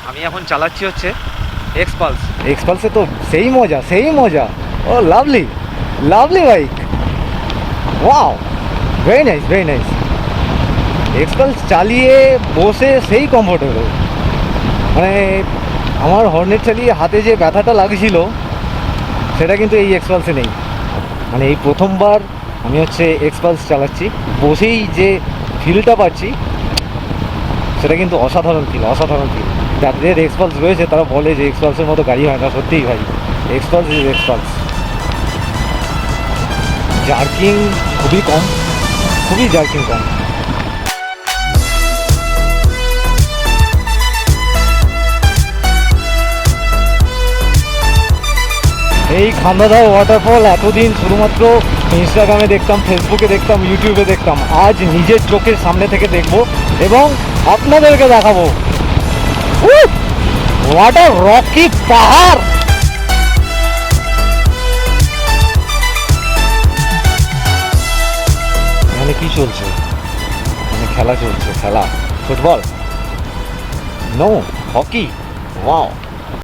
আমি এখন চালাচ্ছি হচ্ছে এক্সপালস। এক্সপালসে তো সেই মজা। Oh lovely bike, wow, very nice. Xpulse চালিয়ে বসে সেই কমফোর্টেবল। মানে আমার হর্নেট চালিয়ে হাতে যে ব্যথাটা লাগছিল সেটা কিন্তু এই এক্সপালসে নেই। মানে এই প্রথমবার আমি হচ্ছে এক্সপালস চালাচ্ছি, বসেই যে ফিলটা পাচ্ছি সেটা কিন্তু অসাধারণ ফিল। যাদের এক্সপালস রয়েছে তারা বলে যে এক্সপালসের মতো গাড়ি হয় না। সত্যিই ভাই, এক্সপালস ইজ এক্সপালস। জার্কিং খুবই কম। এই খান্দাদাও ওয়াটারফল এতদিন শুধুমাত্র ইনস্টাগ্রামে দেখতাম, ফেসবুকে দেখতাম, ইউটিউবে দেখতাম। আজ নিজের চোখের সামনে থেকে দেখবো এবং আপনাদেরকে দেখাবো। হোয়াট আ রকি পাহাড়! এখানে কি চলছে? এখানে খেলা চলছে, ফুটবল, নো, হকি, ওয়াও।